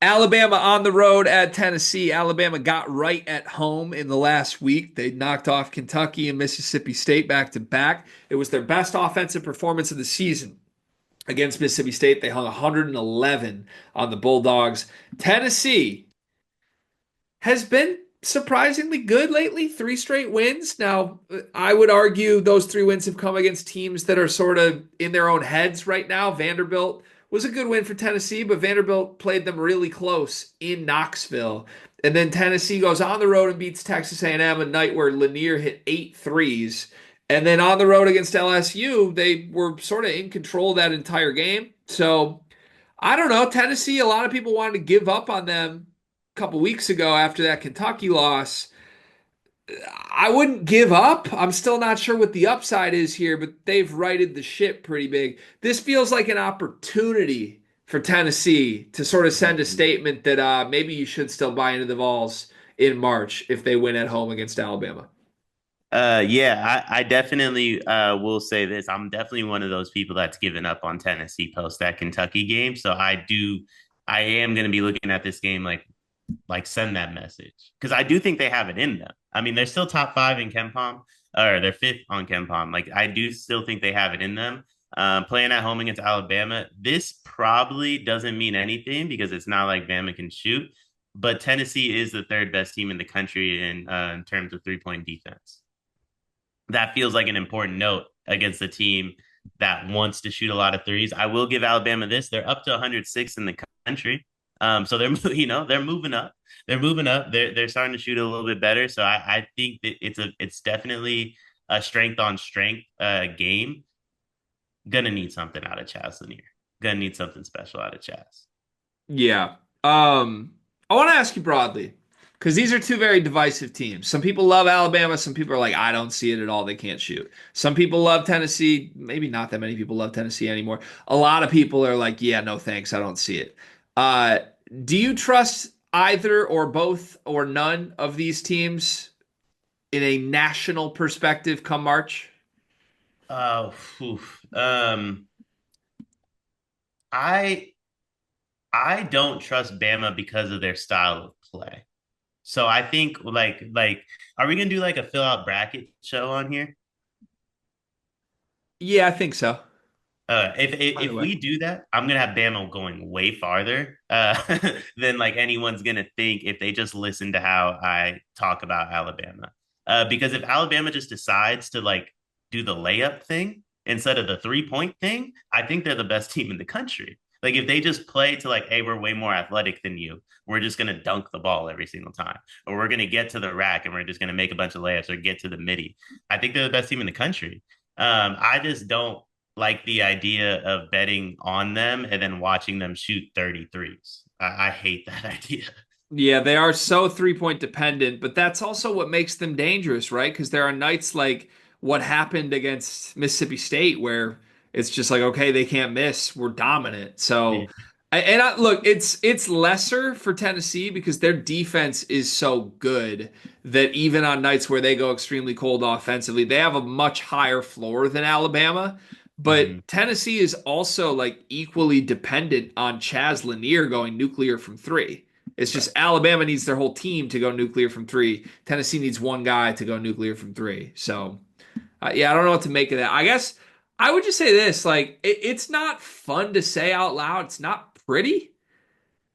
Alabama on the road at Tennessee. Alabama got right at home in the last week. They knocked off Kentucky and Mississippi State back to back. It was their best offensive performance of the season against Mississippi State. They hung 111 on the Bulldogs. Tennessee has been surprisingly good lately, three straight wins. Now, I would argue those three wins have come against teams that are sort of in their own heads right now. Vanderbilt was a good win for Tennessee, but Vanderbilt played them really close in Knoxville. And then Tennessee goes on the road and beats Texas A&M, a night where Lanier hit eight threes. And then on the road against LSU, they were sort of in control that entire game. So I don't know. Tennessee, a lot of people wanted to give up on them a couple weeks ago after that Kentucky loss. I wouldn't give up. I'm still not sure what the upside is here, but they've righted the ship pretty big. This feels like an opportunity for Tennessee to sort of send a statement that maybe you should still buy into the Vols in March if they win at home against Alabama. Yeah, I definitely will say this. I'm definitely one of those people that's given up on Tennessee post that Kentucky game. So I am going to be looking at this game like send that message because I do think they have it in them. I mean, they're still top five in KenPom, or they're fifth on KenPom. Like I do still think they have it in them. Playing at home against Alabama, this probably doesn't mean anything because it's not like Bama can shoot. But Tennessee is the third best team in the country in terms of 3 point defense. That feels like an important note against a team that wants to shoot a lot of threes. I will give Alabama this. They're up to 106 in the country. So they're they're moving up. They're moving up. They're starting to shoot a little bit better. So I think that it's definitely a strength on strength game. Gonna need something out of Chaz Lanier. Gonna need something special out of Chaz. Yeah. I want to ask you broadly, because these are two very divisive teams. Some people love Alabama. Some people are like, I don't see it at all. They can't shoot. Some people love Tennessee. Maybe not that many people love Tennessee anymore. A lot of people are like, yeah, no thanks. I don't see it. Uh, do you trust either or both or none of these teams in a national perspective come March? Oh, oof. I I don't trust Bama because of their style of play. So I think are we gonna do like a fill out bracket show on here? Yeah, I think so. If Either way. we do that, I'm gonna have Bama going way farther than like anyone's gonna think if they just listen to how I talk about Alabama. Because if Alabama just decides to like do the layup thing instead of the 3 point thing, I think they're the best team in the country. Like if they just play to like, hey, we're way more athletic than you. We're just gonna dunk the ball every single time, or we're gonna get to the rack and we're just gonna make a bunch of layups or get to the midi. I think they're the best team in the country. I just don't like the idea of betting on them and then watching them shoot 33s. I hate that idea. Yeah, they are so 3 point dependent, but that's also what makes them dangerous, right? Because there are nights like what happened against Mississippi State where it's just like, okay, they can't miss. We're dominant. Yeah. So, look, it's lesser for Tennessee because their defense is so good that even on nights where they go extremely cold offensively, they have a much higher floor than Alabama. Mm-hmm. But Tennessee is also like equally dependent on Chaz Lanier going nuclear from three. It's just Right. Alabama needs their whole team to go nuclear from three. Tennessee needs one guy to go nuclear from three. So, yeah, I don't know what to make of that. I guess I would just say this: like, it's not fun to say out loud. It's not pretty,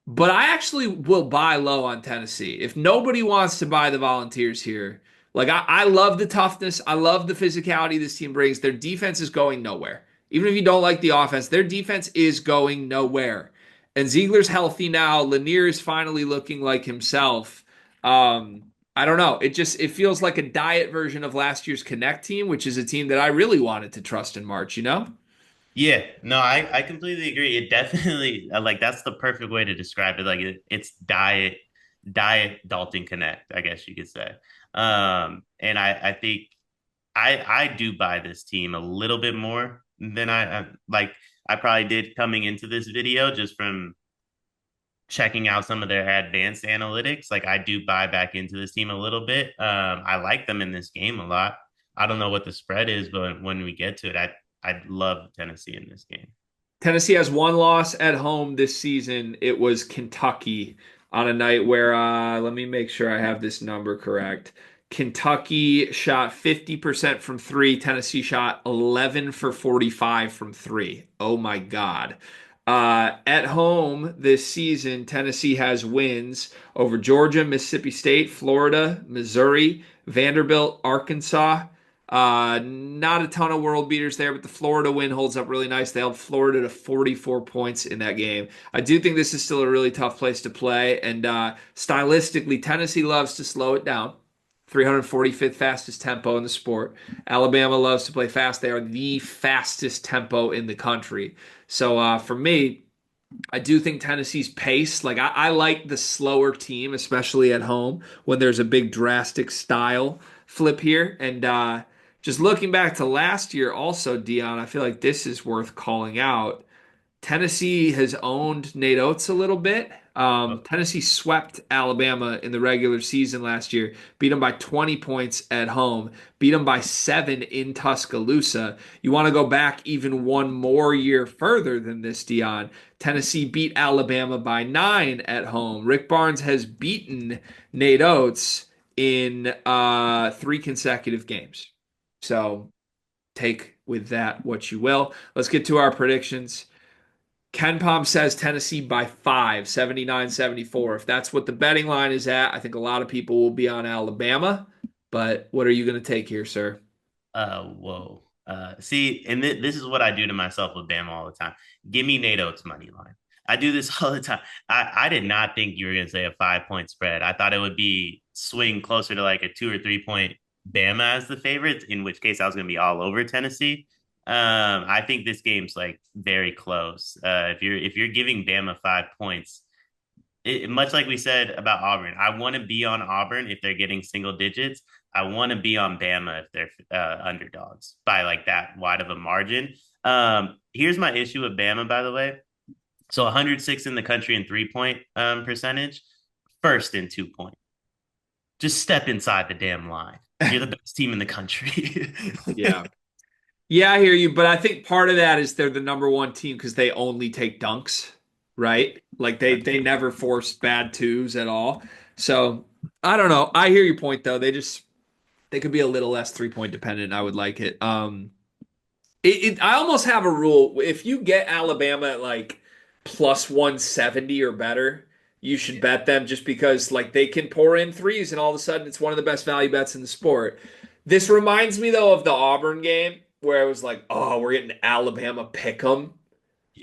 but I actually will buy low on Tennessee. If nobody wants to buy the Volunteers here, like I love the toughness. I love the physicality this team brings. Their defense is going nowhere. Even if you don't like the offense, their defense is going nowhere. And Ziegler's healthy now. Lanier is finally looking like himself. I don't know. It feels like a diet version of last year's Connect team, which is a team that I really wanted to trust in March, you know? Yeah, no, I completely agree. It definitely like that's the perfect way to describe it. Like it's diet Dalton Connect, I guess you could say. And I think I do buy this team a little bit more than I probably did coming into this video just from checking out some of their advanced analytics. Like I do buy back into this team a little bit. I like them in this game a lot. I don't know what the spread is, but when we get to it, I'd love Tennessee in this game. Tennessee has one loss at home this season. It was Kentucky on a night where, let me make sure I have this number correct. Kentucky shot 50% from three. Tennessee shot 11 for 45 from three. Oh my God. At home this season, Tennessee has wins over Georgia, Mississippi State, Florida, Missouri, Vanderbilt, Arkansas. Not a ton of world beaters there, but the Florida win holds up really nice. They held Florida to 44 points in that game. I do think this is still a really tough place to play, and stylistically, Tennessee loves to slow it down. 345th fastest tempo in the sport. Alabama loves to play fast. They are the fastest tempo in the country. So for me, I do think Tennessee's pace, like I like the slower team, especially at home when there's a big drastic style flip here. And just looking back to last year, also, Dion, I feel like this is worth calling out. Tennessee has owned Nate Oates a little bit. Tennessee swept Alabama in the regular season last year, beat them by 20 points at home, beat them by 7 in Tuscaloosa. You want to go back even one more year further than this, Dion. Tennessee beat Alabama by 9 at home. Rick Barnes has beaten Nate Oates in 3 consecutive games. So take with that what you will. Let's get to our predictions. Ken Palm says Tennessee by 5, 79-74. If that's what the betting line is at, I think a lot of people will be on Alabama. But what are you going to take here, sir? Whoa. See, and this is what I do to myself with Bama all the time. Give me Nate Oates money line. I do this all the time. I did not think you were going to say a 5 point spread. I thought it would be swing closer to like a 2 or 3 point Bama as the favorites, in which case I was going to be all over Tennessee. I think this game's like very close. If you're giving Bama 5 points, much like we said about Auburn, I want to be on Auburn if they're getting single digits. I want to be on Bama if they're underdogs by like that wide of a margin. Here's my issue with Bama, by the way. So 106 in the country in 3 point percentage, first in 2 point. Just step inside the damn line. You're the best team in the country. Yeah. Yeah, I hear you, but I think part of that is they're the number one team because they only take dunks, right? Like they never force bad twos at all. So I don't know. I hear your point though. They could be a little less 3 point dependent. I would like it. I almost have a rule. If you get Alabama at like plus 170 or better, you should bet them just because like they can pour in threes and all of a sudden it's one of the best value bets in the sport. This reminds me though of the Auburn game where it was like, oh, we're getting Alabama pick 'em.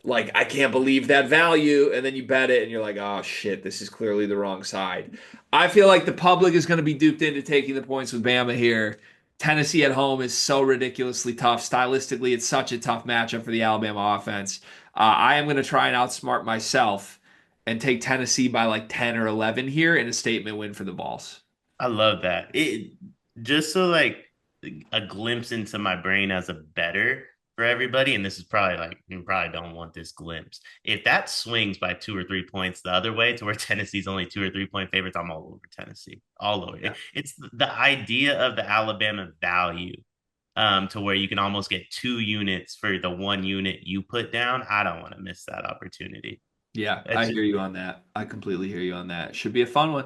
Like, I can't believe that value. And then you bet it and you're like, oh shit, this is clearly the wrong side. I feel like the public is going to be duped into taking the points with Bama here. Tennessee at home is so ridiculously tough. Stylistically, it's such a tough matchup for the Alabama offense. I am going to try and outsmart myself and take Tennessee by like 10 or 11 here in a statement win for the Vols. I love that. It just so like a glimpse into my brain as a better for everybody. And this is probably like you probably don't want this glimpse. If that swings by 2 or 3 points the other way to where Tennessee's only 2 or 3 point favorites, I'm all over Tennessee. All over. Yeah. It's the idea of the Alabama value to where you can almost get 2 units for the 1 unit you put down. I don't want to miss that opportunity. Yeah, I That's hear you on that. I completely hear you on that. Should be a fun one.